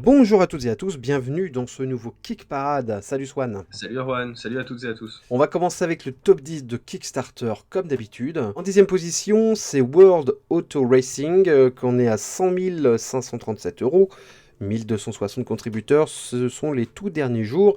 Bonjour à toutes et à tous, bienvenue dans ce nouveau Kick Parade. Salut Swan. Salut Erwan, salut à toutes et à tous. On va commencer avec le top 10 de Kickstarter comme d'habitude. En 10e position, c'est World Auto Racing, qu'on est à 100 537 euros. 1260 contributeurs, ce sont les tout derniers jours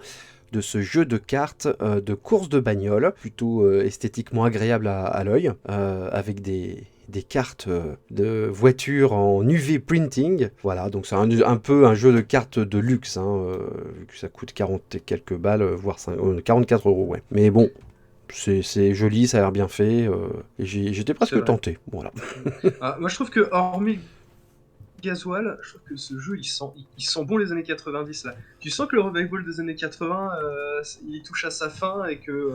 de ce jeu de cartes de course de bagnole, plutôt esthétiquement agréable à l'œil, avec des cartes de voitures en UV printing. Voilà, donc c'est un peu un jeu de cartes de luxe, vu que ça coûte 40 et quelques balles, voire 44 euros, ouais. Mais bon, c'est joli, ça a l'air bien fait, et j'étais C'est presque vrai. tenté, voilà. Moi je trouve que hormis Gasoil, je trouve que ce jeu il sent bon les années 90 là. Tu sens que le revival des années 80 il touche à sa fin et que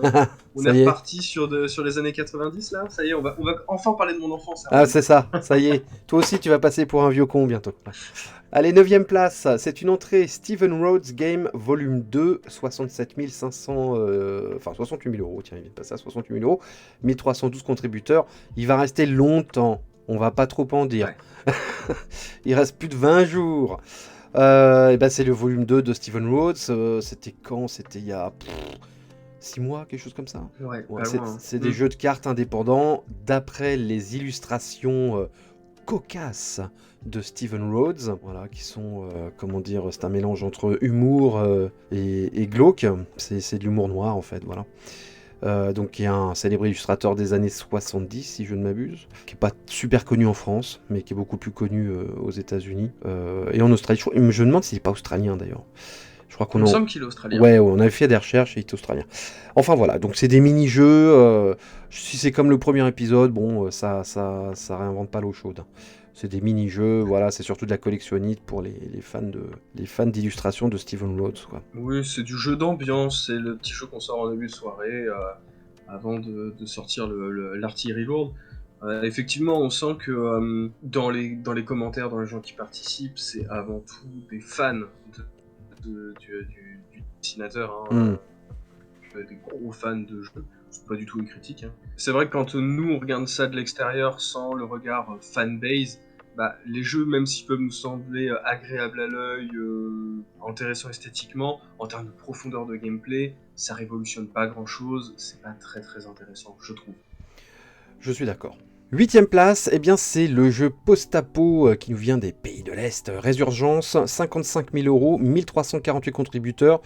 on est Ça y est. reparti sur les années 90 là. Ça y est, on va enfin parler de mon enfance, Ah, Erwan. c'est ça y est. Toi aussi, tu vas passer pour un vieux con bientôt. Ouais. Allez, 9e place, c'est une entrée Steven Rhodes Game Volume 2, 67 500, enfin 68 000 euros, tiens, il vient de passer à 68 000 euros, 1312 contributeurs. Il va rester longtemps, on va pas trop en dire. Ouais. Il reste plus de 20 jours. Et ben c'est le volume 2 de Steven Rhodes. C'était quand? C'était il y a 6 mois, quelque chose comme ça. Ouais, Ouais, pas c'est loin. c'est des jeux de cartes indépendants d'après les illustrations cocasses de Steven Rhodes, voilà, qui sont, comment dire, c'est un mélange entre humour et glauque. C'est de l'humour noir en fait, voilà. Donc il y a un célèbre illustrateur des années 70, si je ne m'abuse, qui est pas super connu en France, mais qui est beaucoup plus connu aux États-Unis et en Australie. Je me demande s'il n'est pas australien d'ailleurs. Je crois Il qu'on me en... semble qu'il est australien. Ouais, on avait fait des recherches et il est australien. Enfin voilà, donc c'est des mini-jeux. Si c'est comme le premier épisode, bon, ça réinvente pas l'eau chaude. C'est des mini-jeux, voilà, c'est surtout de la collectionnite pour les fans d'illustration de Steven Rhodes, quoi. Oui, c'est du jeu d'ambiance, c'est le petit jeu qu'on sort en début de soirée avant de sortir l'artillerie lourde. Effectivement, on sent que dans les commentaires, dans les gens qui participent, c'est avant tout des fans du dessinateur, Hmm. des gros fans de jeu. C'est pas du tout une critique, hein. C'est vrai que quand nous on regarde ça de l'extérieur sans le regard fanbase, bah, les jeux, même s'ils peuvent nous sembler agréables à l'œil, intéressants esthétiquement, en termes de profondeur de gameplay, ça révolutionne pas grand chose, c'est pas très très intéressant, je trouve. Je suis d'accord. 8e place, eh bien c'est le jeu post-apo qui nous vient des pays de l'Est. Résurgence, 55 000 euros, 1348 contributeurs.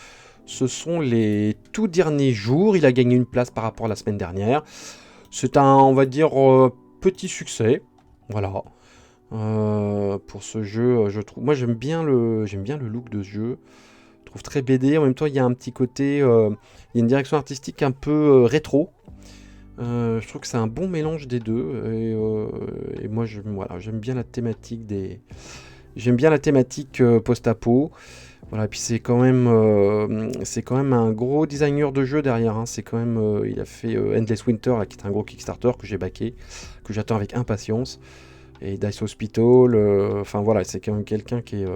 Ce sont les tout derniers jours. Il a gagné une place par rapport à la semaine dernière. C'est un, on va dire, petit succès. Voilà. Pour ce jeu, je trouve. Moi, j'aime bien le look de ce jeu. Je trouve très BD. En même temps, il y a un petit côté, il y a une direction artistique un peu rétro. Je trouve que c'est un bon mélange des deux. Et moi, voilà, j'aime bien la thématique j'aime bien la thématique post-apo. Voilà, et puis c'est quand même un gros designer de jeu derrière, hein. C'est quand même, il a fait Endless Winter, là, qui est un gros Kickstarter que j'ai backé, que j'attends avec impatience. Et Dice Hospital, enfin voilà, c'est quand même quelqu'un qui est.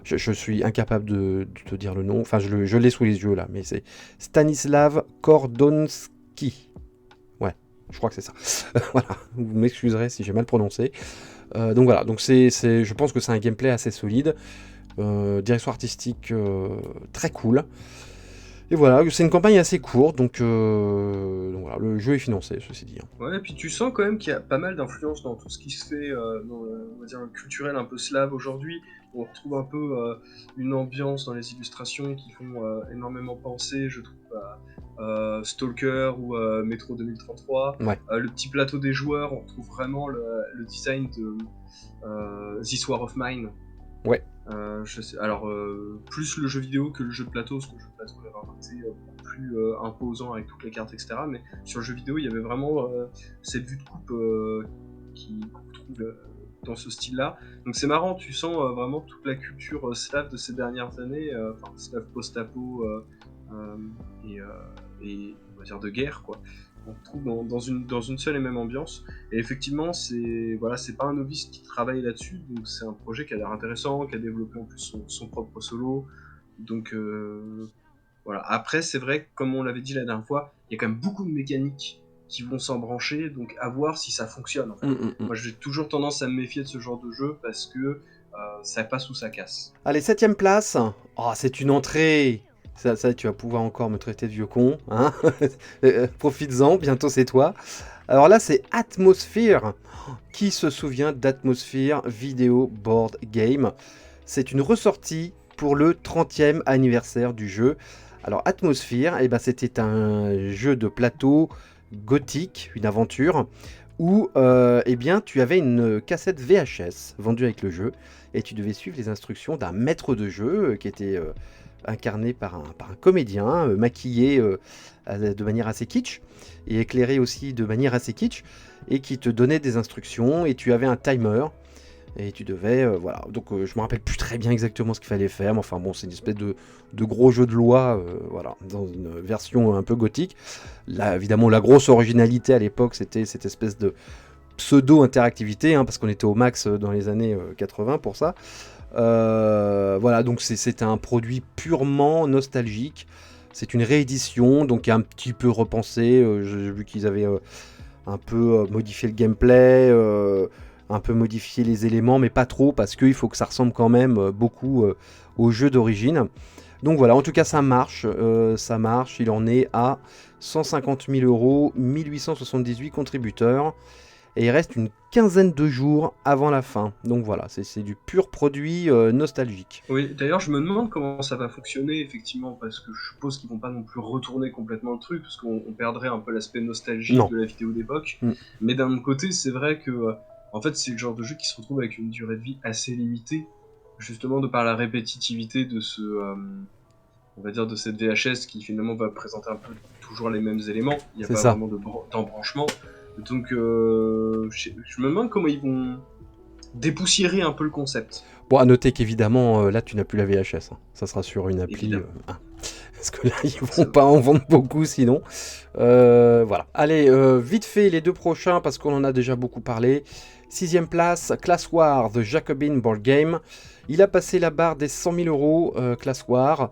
Je suis incapable de te dire le nom, enfin je l'ai sous les yeux là, mais c'est Stanislav Kordonski. Ouais, je crois que c'est ça. Voilà, vous m'excuserez si j'ai mal prononcé. Donc voilà, donc je pense que c'est un gameplay assez solide. Direction artistique très cool. Et voilà, c'est une campagne assez courte, donc voilà, le jeu est financé, ceci dit, hein. Ouais, et puis tu sens quand même qu'il y a pas mal d'influence dans tout ce qui se fait dans on va dire, le culturel un peu slave aujourd'hui. On retrouve un peu une ambiance dans les illustrations qui font énormément penser, je trouve, à Stalker ou Metro 2033. Ouais, Le petit plateau des joueurs, on retrouve vraiment le design de This War of Mine. ouais. Alors, plus le jeu vidéo que le jeu de plateau, parce que le jeu de plateau avait un côté beaucoup plus imposant avec toutes les cartes, etc. Mais sur le jeu vidéo, il y avait vraiment cette vue de coupe qu'on retrouve dans ce style-là. Donc c'est marrant, tu sens vraiment toute la culture slave de ces dernières années, enfin slave post-apo euh, et, euh, et on va dire de guerre, quoi. On retrouve dans une seule et même ambiance. Et effectivement, c'est pas un novice qui travaille là-dessus, donc c'est un projet qui a l'air intéressant, qui a développé en plus son propre solo. Donc voilà. Après, c'est vrai que, comme on l'avait dit la dernière fois, il y a quand même beaucoup de mécaniques qui vont s'embrancher, donc à voir si ça fonctionne en fait. Mm, mm, mm. Moi, j'ai toujours tendance à me méfier de ce genre de jeu parce que ça passe ou ça casse. Allez, 7ème place. Oh, c'est une entrée. Ça, tu vas pouvoir encore me traiter de vieux con. Hein. Profites-en, bientôt c'est toi. Alors là, c'est Atmosphere. Qui se souvient d'Atmosphere Video Board Game? C'est une ressortie pour le 30e anniversaire du jeu. Alors Atmosphere, eh ben, c'était un jeu de plateau gothique, une aventure, où eh bien, tu avais une cassette VHS vendue avec le jeu, et tu devais suivre les instructions d'un maître de jeu qui était incarné par un comédien, maquillé de manière assez kitsch, et éclairé aussi de manière assez kitsch, et qui te donnait des instructions, et tu avais un timer, et tu devais, voilà, donc je me rappelle plus très bien exactement ce qu'il fallait faire, mais enfin bon, c'est une espèce de gros jeu de loi, voilà, dans une version un peu gothique. Là, évidemment, la grosse originalité à l'époque, c'était cette espèce de pseudo-interactivité, hein, parce qu'on était au max dans les années 80 pour ça. Voilà, donc c'est un produit purement nostalgique. C'est une réédition, donc un petit peu repensé. J'ai vu qu'ils avaient un peu modifié le gameplay, un peu modifié les éléments, mais pas trop, parce qu'il faut que ça ressemble quand même beaucoup au jeu d'origine. Donc voilà, en tout cas ça marche, il en est à 150 000 euros, 1878 contributeurs, et il reste une quinzaine de jours avant la fin. Donc voilà, c'est du pur produit nostalgique. Oui, d'ailleurs, je me demande comment ça va fonctionner, effectivement, parce que je suppose qu'ils vont pas non plus retourner complètement le truc, parce qu'on perdrait un peu l'aspect nostalgique Non. de la vidéo d'époque. Mm. Mais d'un autre côté, c'est vrai que, en fait, c'est le genre de jeu qui se retrouve avec une durée de vie assez limitée, justement de par la répétitivité de on va dire, de cette VHS qui finalement va présenter un peu toujours les mêmes éléments. Il n'y a C'est pas ça. vraiment d'embranchement. Donc, je me demande comment ils vont dépoussiérer un peu le concept. Bon, à noter qu'évidemment, là, tu n'as plus la VHS. Hein. Ça sera sur une appli. Évidemment. Parce que là, ils vont pas en vendre beaucoup sinon. Voilà. Allez, vite fait, les deux prochains, parce qu'on en a déjà beaucoup parlé. 6ème place, Class War, The Jacobin Board Game. Il a passé la barre des 100 000 euros, Class War.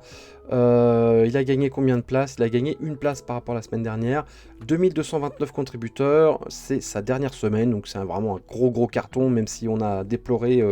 Il a gagné combien de places? Il a gagné une place par rapport à la semaine dernière. 2229 contributeurs. C'est sa dernière semaine, donc c'est vraiment un gros carton, même si on a déploré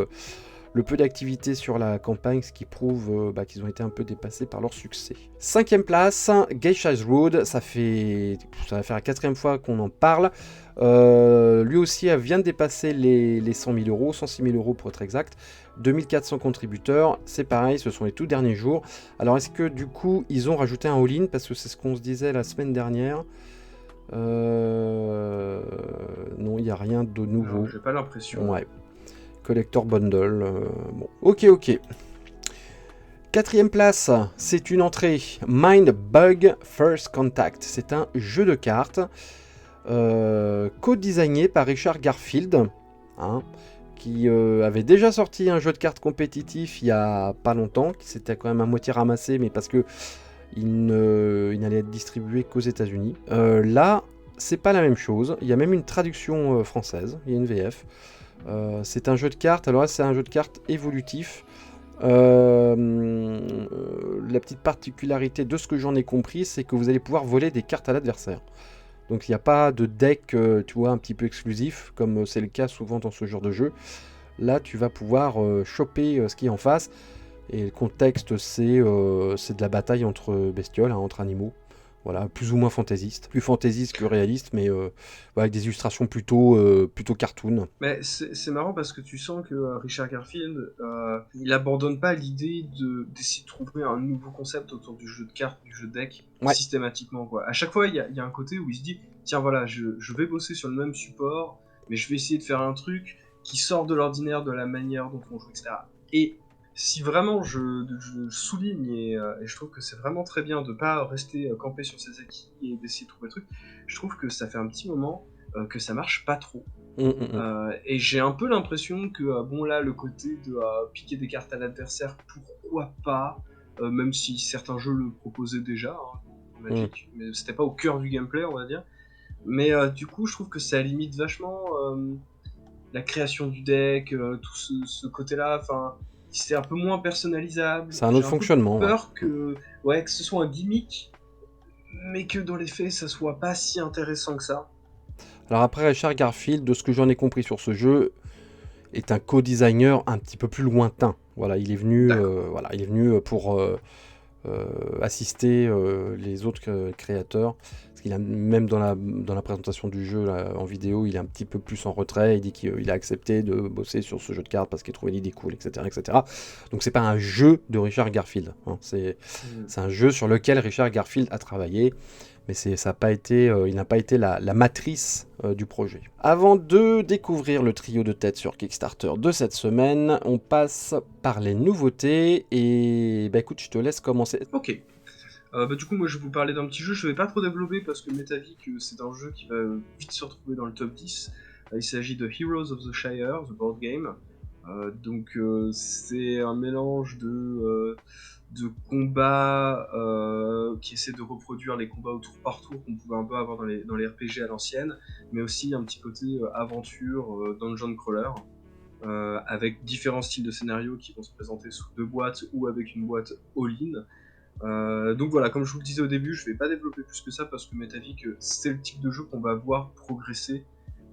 le peu d'activité sur la campagne, ce qui prouve qu'ils ont été un peu dépassés par leur succès. 5ème place, Geisha's Road, ça va faire la 4ème fois qu'on en parle. Lui aussi vient de dépasser les 100 000 euros, 106 000 euros pour être exact. 2400 contributeurs, c'est pareil, ce sont les tout derniers jours. Alors est-ce que du coup ils ont rajouté un all-in, parce que c'est ce qu'on se disait la semaine dernière. Non, il n'y a rien de nouveau. J'ai pas l'impression. Ouais. Collector Bundle. Bon. Ok. 4ème place, c'est une entrée. Mind Bug First Contact. C'est un jeu de cartes co-designé par Richard Garfield, hein, qui avait déjà sorti un jeu de cartes compétitif il y a pas longtemps, qui s'était quand même à moitié ramassé, mais parce que il n'allait être distribué qu'aux États-Unis. Là, c'est pas la même chose. Il y a même une traduction française. Il y a une VF. C'est un jeu de cartes, alors là c'est un jeu de cartes évolutif. La petite particularité de ce que j'en ai compris, c'est que vous allez pouvoir voler des cartes à l'adversaire. Donc il n'y a pas de deck, tu vois, un petit peu exclusif, comme c'est le cas souvent dans ce genre de jeu. Là tu vas pouvoir choper ce qui est en face, et le contexte c'est de la bataille entre bestioles, hein, entre animaux. Voilà, plus ou moins fantaisiste. Plus fantaisiste que réaliste, mais avec des illustrations plutôt cartoon. Mais c'est marrant parce que tu sens que Richard Garfield, il abandonne pas l'idée d'essayer de trouver un nouveau concept autour du jeu de cartes, du jeu de deck, systématiquement, quoi. À chaque fois, il y a un côté où il se dit, tiens voilà, je vais bosser sur le même support, mais je vais essayer de faire un truc qui sort de l'ordinaire de la manière dont on joue, etc. Et si vraiment je souligne et je trouve que c'est vraiment très bien de pas rester campé sur ses acquis et d'essayer de trouver des trucs, je trouve que ça fait un petit moment que ça marche pas trop. Et j'ai un peu l'impression que bon là le côté de piquer des cartes à l'adversaire, pourquoi pas, même si certains jeux le proposaient déjà, hein, Magic, mais c'était pas au cœur du gameplay on va dire. Mais du coup je trouve que ça limite vachement la création du deck, tout ce côté-là, enfin c'est un peu moins personnalisable. C'est un autre fonctionnement. J'ai peur que ce soit un gimmick, mais que dans les faits ça soit pas si intéressant que ça. Alors après Richard Garfield, de ce que j'en ai compris sur ce jeu, est un co-designer un petit peu plus lointain. Voilà, il est venu, pour assister les autres créateurs. Parce qu'il a, même dans la présentation du jeu là, en vidéo, il est un petit peu plus en retrait. Il dit qu'il a accepté de bosser sur ce jeu de cartes parce qu'il trouvait l'idée cool, etc., etc. Donc c'est pas un jeu de Richard Garfield. Hein. C'est un jeu sur lequel Richard Garfield a travaillé. Mais ça a pas été, il n'a pas été la matrice du projet. Avant de découvrir le trio de tête sur Kickstarter de cette semaine, on passe par les nouveautés. Et bah écoute, je te laisse commencer. Ok. Du coup, moi je vais vous parler d'un petit jeu, je vais pas trop développer parce que Metavic c'est un jeu qui va vite se retrouver dans le top 10. Il s'agit de Heroes of the Shire, the board game. C'est un mélange de combats qui essaie de reproduire les combats au tour par tour qu'on pouvait un peu avoir dans les RPG à l'ancienne, mais aussi un petit côté aventure, dungeon crawler, avec différents styles de scénarios qui vont se présenter sous 2 boîtes ou avec une boîte all-in. Donc voilà, comme je vous le disais au début, je vais pas développer plus que ça parce que Metavic, c'est le type de jeu qu'on va voir progresser.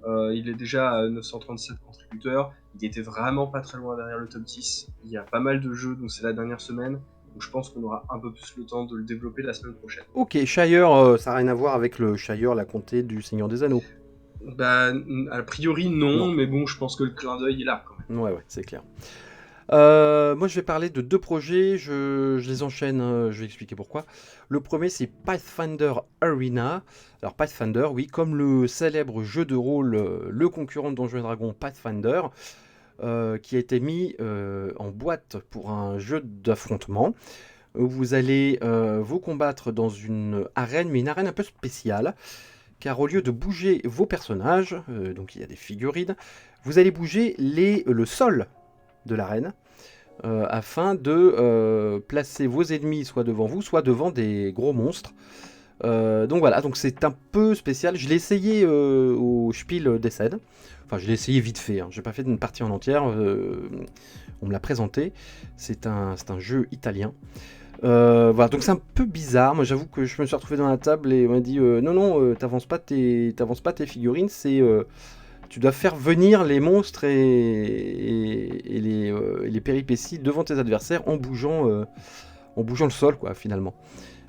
Il est déjà à 937 contributeurs, il était vraiment pas très loin derrière le top 10. Il y a pas mal de jeux, donc c'est la dernière semaine, donc je pense qu'on aura un peu plus le temps de le développer la semaine prochaine. Ok, Shire, ça n'a rien à voir avec le Shire, la comté du Seigneur des Anneaux. Bah, a priori non, mais bon, je pense que le clin d'œil est là quand même. Ouais, c'est clair. Moi, je vais parler de 2 projets, je les enchaîne, je vais expliquer pourquoi. Le premier, c'est Pathfinder Arena. Alors, Pathfinder, oui, comme le célèbre jeu de rôle, le concurrent de Donjons & Dragons, Pathfinder, qui a été mis en boîte pour un jeu d'affrontement. Où vous allez vous combattre dans une arène, mais une arène un peu spéciale. Car au lieu de bouger vos personnages, donc il y a des figurines, vous allez bouger le sol de l'arène afin de placer vos ennemis soit devant vous, soit devant des gros monstres. Donc voilà, donc c'est un peu spécial. Je l'ai essayé au Spiel d'Essen. Enfin, je l'ai essayé vite fait. Hein. J'ai pas fait une partie en entière. On me l'a présenté. C'est un jeu italien. Voilà, donc c'est un peu bizarre. Moi, j'avoue que je me suis retrouvé dans la table et on m'a dit non, t'avances pas tes figurines. Tu dois faire venir les monstres et les péripéties devant tes adversaires en bougeant le sol, quoi, finalement.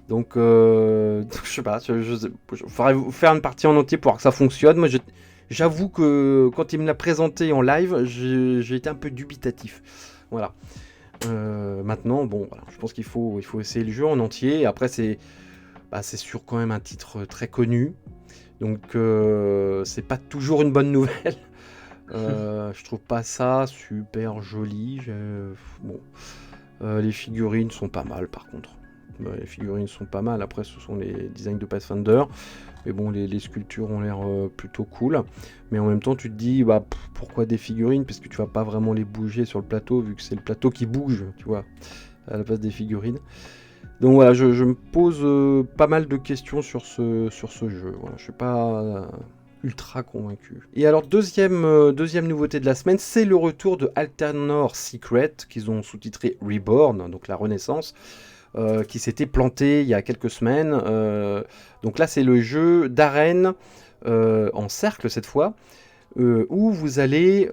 Donc, je sais pas, il faudrait faire une partie en entier pour voir que ça fonctionne. Moi, j'avoue que quand il me l'a présenté en live, j'ai été un peu dubitatif. Voilà. Maintenant, bon, voilà, je pense qu'il faut essayer le jeu en entier. Après, c'est sur quand même un titre très connu. Donc c'est pas toujours une bonne nouvelle. Je trouve pas ça super joli. Bon, les figurines sont pas mal par contre. Les figurines sont pas mal. Après, ce sont les designs de Pathfinder. Mais bon, les sculptures ont l'air plutôt cool. Mais en même temps, tu te dis, pourquoi des figurines? Parce que tu vas pas vraiment les bouger sur le plateau, vu que c'est le plateau qui bouge, tu vois, à la place des figurines. Donc voilà, je me pose pas mal de questions sur ce jeu. Voilà, je suis pas ultra convaincu. Et alors, deuxième nouveauté de la semaine, c'est le retour de Alternor Secret, qu'ils ont sous-titré Reborn, donc la Renaissance, qui s'était planté il y a quelques semaines. Donc là, c'est le jeu d'arène en cercle cette fois, où vous allez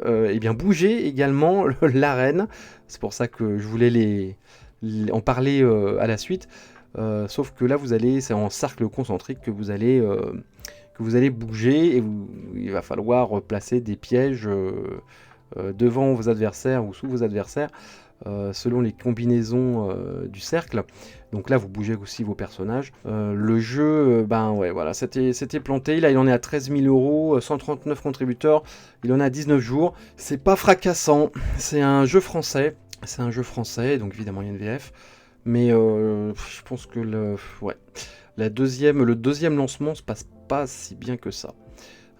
bouger également l'arène. C'est pour ça que je voulais en parler à la suite. Sauf que là, c'est en cercle concentrique que vous allez bouger et il va falloir placer des pièges devant vos adversaires ou sous vos adversaires selon les combinaisons du cercle. Donc là, vous bougez aussi vos personnages. Le jeu, voilà, c'était planté. Là, il en est à 13 000 €, 139 contributeurs. Il en a 19 jours. C'est pas fracassant. C'est un jeu français. Donc évidemment, il y a une VF. Mais je pense que le deuxième lancement se passe pas si bien que ça.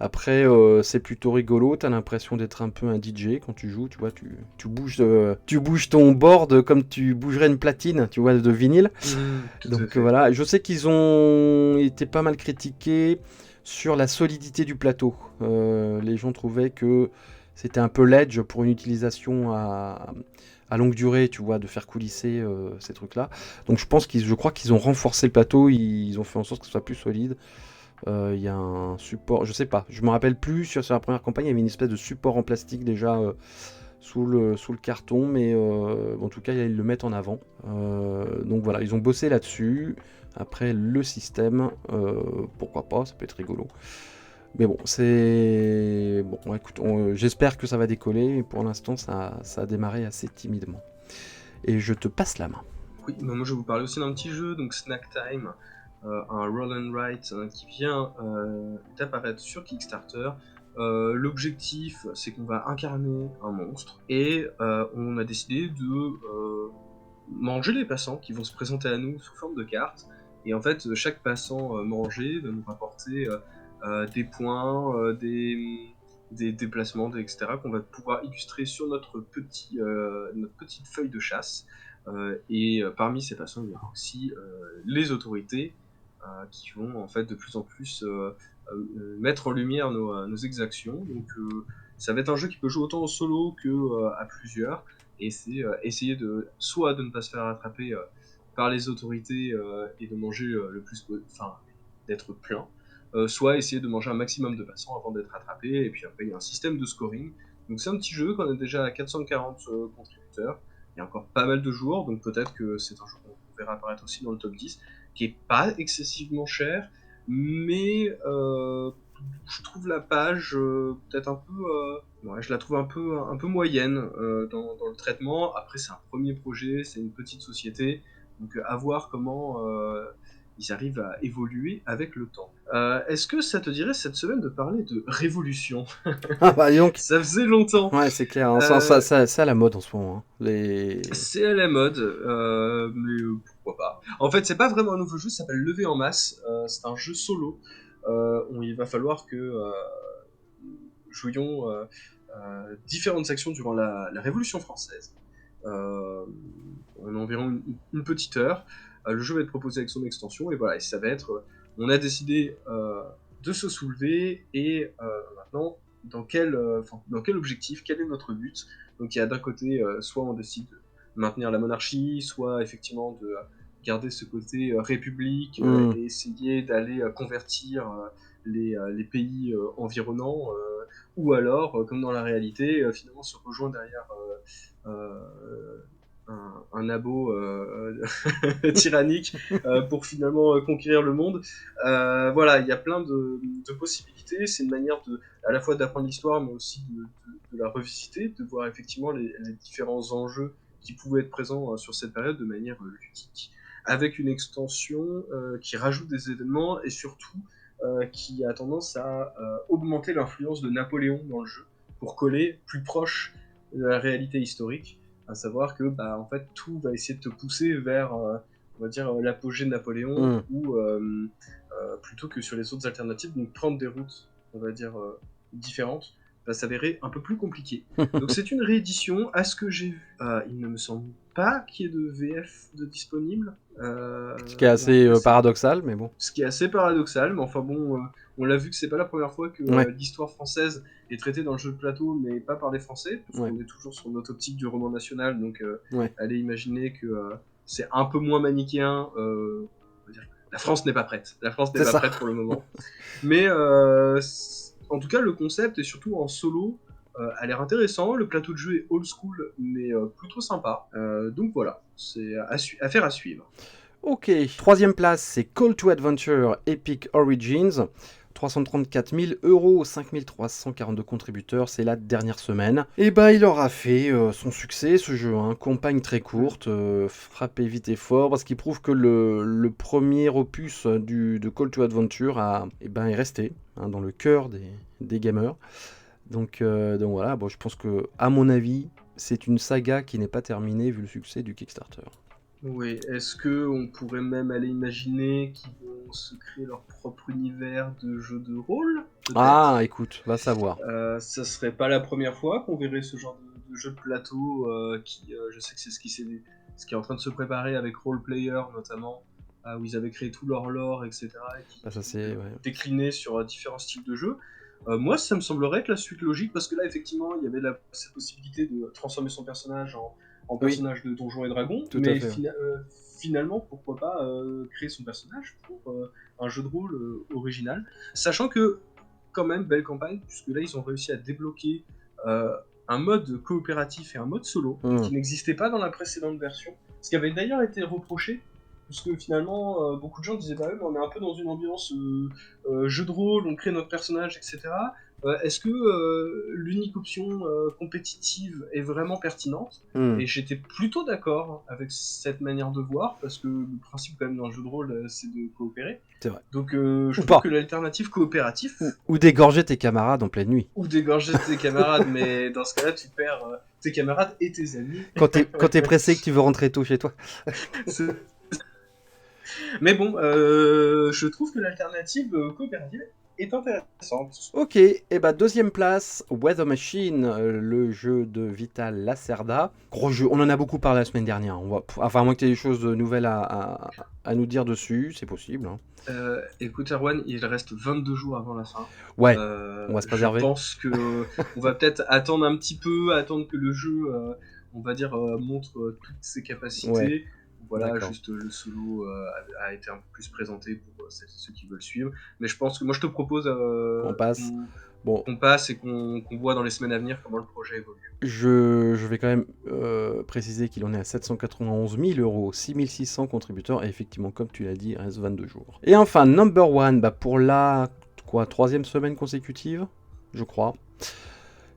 Après, c'est plutôt rigolo, t'as l'impression d'être un peu un DJ quand tu joues, tu vois, tu bouges ton board comme tu bougerais une platine, tu vois, de vinyle. Donc voilà, je sais qu'ils ont été pas mal critiqués sur la solidité du plateau. Les gens trouvaient que c'était un peu ledge pour une utilisation à longue durée, tu vois, de faire coulisser ces trucs-là. Donc je crois qu'ils ont renforcé le plateau, ils ont fait en sorte que ce soit plus solide. Il y a un support, je sais pas, je me rappelle plus, sur la première campagne, il y avait une espèce de support en plastique déjà sous le carton, mais en tout cas, ils le mettent en avant. Donc voilà, ils ont bossé là-dessus. Après, le système, pourquoi pas, ça peut être rigolo. Mais bon, c'est... Bon, écoute, j'espère que ça va décoller, mais pour l'instant, ça a démarré assez timidement. Et je te passe la main. Oui, bah moi je vais vous parler aussi d'un petit jeu, donc Snack Time, un roll and write qui vient d'apparaître sur Kickstarter. L'objectif, c'est qu'on va incarner un monstre et on a décidé de manger les passants qui vont se présenter à nous sous forme de cartes. Et en fait, chaque passant mangé va nous rapporter des points, des déplacements, etc. qu'on va pouvoir illustrer sur notre petite feuille de chasse. Et parmi ces passants, il y aura aussi les autorités qui vont en fait de plus en plus mettre en lumière nos exactions. Donc ça va être un jeu qui peut jouer autant en solo que à plusieurs. Et c'est essayer soit de ne pas se faire attraper par les autorités et de manger le plus, enfin d'être plein, soit essayer de manger un maximum de passants avant d'être attrapé. Et puis après, il y a un système de scoring. Donc c'est un petit jeu qu'on a déjà à 440 contributeurs. Il y a encore pas mal de jours, donc peut-être que c'est un jeu qu'on verra apparaître aussi dans le top 10, qui est pas excessivement cher, mais je trouve la page peut-être un peu... ouais, je la trouve un peu moyenne dans le traitement. Après, c'est un premier projet, c'est une petite société, donc à voir comment ils arrivent à évoluer avec le temps. Est-ce que ça te dirait cette semaine de parler de révolution? Ah bah dis donc. Ça faisait longtemps. Ouais, c'est clair, hein, Euh, c'est à la mode en ce moment, hein. c'est à la mode, mais pourquoi pas. En fait, c'est pas vraiment un nouveau jeu, ça s'appelle Lever en masse. C'est un jeu solo où il va falloir que jouions différentes actions durant la Révolution française. En environ une petite heure. Le jeu va être proposé avec son extension et voilà, et ça va être. On a décidé de se soulever et maintenant dans quel objectif, quel est notre but. Donc il y a d'un côté, soit on décide de maintenir la monarchie, soit effectivement de garder ce côté république Hmm. et essayer d'aller convertir les pays environnants, ou alors, comme dans la réalité, finalement se rejoindre derrière un abo tyrannique pour finalement conquérir le monde. Voilà, il y a plein de possibilités. C'est une manière à la fois d'apprendre l'histoire, mais aussi de la revisiter, de voir effectivement les différents enjeux qui pouvaient être présents sur cette période de manière ludique, avec une extension qui rajoute des événements et surtout qui a tendance à augmenter l'influence de Napoléon dans le jeu pour coller plus proche de la réalité historique, à savoir que bah, en fait tout va essayer de te pousser vers on va dire l'apogée de Napoléon Hmm. ou plutôt que sur les autres alternatives, donc prendre des routes on va dire différentes va s'avérer un peu plus compliqué. Donc c'est une réédition. À ce que j'ai vu, il ne me semble pas qu'il y ait de VF de disponible. Ce qui est En tout assez cas, paradoxal, mais bon. ce qui est assez paradoxal, mais enfin bon, on l'a vu que c'est pas la première fois que Ouais, l'histoire française est traitée dans le jeu de plateau, mais pas par les Français, ouais, puisqu'on est toujours sur notre optique du roman national, donc ouais. allez imaginer que c'est un peu moins manichéen. On va dire que la France n'est pas prête. La France n'est C'est pas ça. prête pour le moment. Mais en tout cas, le concept, et surtout en solo, a l'air intéressant. Le plateau de jeu est old school, mais plutôt sympa. Donc voilà, c'est affaire à suivre. Ok. Troisième place, c'est Call to Adventure Epic Origins. 334 000 euros, 5342 contributeurs, c'est la dernière semaine. Et bah il aura fait son succès ce jeu, hein. Campagne très courte, frappé vite et fort, parce qu'il prouve que le premier opus de Call to Adventure est resté, hein, dans le cœur des gamers. Donc voilà, bon, je pense que, à mon avis, c'est une saga qui n'est pas terminée vu le succès du Kickstarter. Oui, est-ce que on pourrait même aller imaginer qu'ils vont se créer leur propre univers de jeu de rôle, Ah, peut-être? écoute, va savoir. Ça serait pas la première fois qu'on verrait ce genre de jeu de plateau qui, je sais que c'est ce qui est en train de se préparer avec Roleplayer notamment, où ils avaient créé tout leur lore, etc. et Bah, ça qui voulaient c'est... le Ouais. décliner sur différents styles de jeu. Moi, ça me semblerait être la suite logique parce que là, effectivement, il y avait cette possibilité de transformer son personnage en Oui, personnage de Donjons et Dragons, tout à mais fait. Ouais. finalement, pourquoi pas créer son personnage pour un jeu de rôle original, sachant que quand même belle campagne, puisque là ils ont réussi à débloquer un mode coopératif et un mode solo qui n'existait pas dans la précédente version, ce qui avait d'ailleurs été reproché, puisque finalement beaucoup de gens disaient bah oui, mais on est un peu dans une ambiance jeu de rôle, on crée notre personnage, etc. Est-ce que l'unique option compétitive est vraiment pertinente? Et j'étais plutôt d'accord avec cette manière de voir, parce que le principe quand même d'un jeu de rôle, c'est de coopérer. C'est vrai. Donc je Ou trouve pas. que l'alternative coopératif, Ou d'égorger tes camarades en pleine nuit. ou d'égorger tes camarades, mais dans ce cas-là, tu perds tes camarades et tes amis. Quand t'es pressé que tu veux rentrer tôt chez toi. Mais bon, je trouve que l'alternative coopérative est intéressante. Ok, et bah deuxième place, Weather Machine, le jeu de Vital Lacerda. Gros jeu, on en a beaucoup parlé la semaine dernière. Enfin, à moins que tu aies des choses nouvelles à nous dire dessus, c'est possible. Hein. Écoute Erwan, il reste 22 jours avant la fin. Ouais, on va se préserver. Je pense que on va peut-être attendre un petit peu, attendre que le jeu, on va dire, montre toutes ses capacités. Ouais. Voilà, D'accord. juste le solo a été un peu plus présenté pour ceux qui veulent suivre. Mais je pense que moi je te propose On passe. Bon. qu'on passe et qu'on voit dans les semaines à venir comment le projet évolue. Je vais quand même préciser qu'il en est à 791 000 euros, 6600 contributeurs, et effectivement, comme tu l'as dit, il reste 22 jours. Et enfin, number one, bah pour la troisième semaine consécutive, je crois,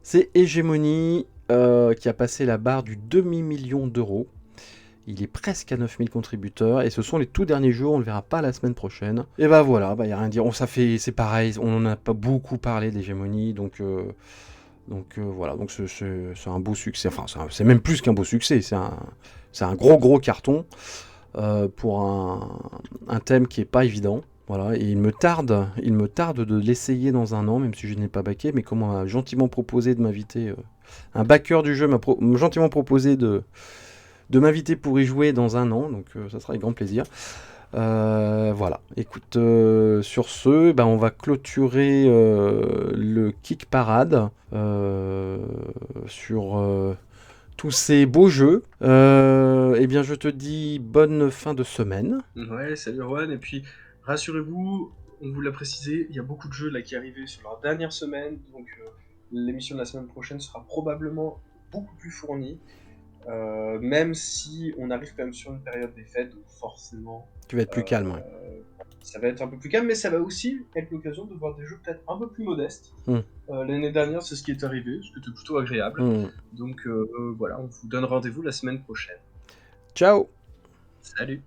c'est Hegemony qui a passé la barre du demi-million d'euros. Il est presque à 9000 contributeurs, et ce sont les tout derniers jours, on le verra pas la semaine prochaine. Et bah voilà, bah y a rien à dire, c'est pareil, on n'en a pas beaucoup parlé d'Hegemony, donc voilà, donc c'est un beau succès, enfin c'est même plus qu'un beau succès, c'est un gros carton pour un thème qui est pas évident. Voilà, et il me tarde de l'essayer dans un an, même si je n'ai pas backé, mais comme on m'a gentiment proposé de m'inviter, un backer du jeu m'a gentiment proposé de m'inviter pour y jouer dans un an, donc ça sera avec grand plaisir. Voilà, écoute, sur ce, ben, on va clôturer le Kick Parade sur tous ces beaux jeux. Eh bien, je te dis bonne fin de semaine. Ouais, salut Erwan, et puis rassurez-vous, on vous l'a précisé, il y a beaucoup de jeux là qui arrivaient sur leur dernière semaine, donc l'émission de la semaine prochaine sera probablement beaucoup plus fournie. Même si on arrive quand même sur une période des fêtes, donc forcément Tu vas être plus calme. Ouais. ça va être un peu plus calme, mais ça va aussi être l'occasion de voir des jeux peut-être un peu plus modestes. L'année dernière, c'est ce qui est arrivé, ce qui était plutôt agréable. Donc voilà, on vous donne rendez-vous la semaine prochaine. Ciao. Salut.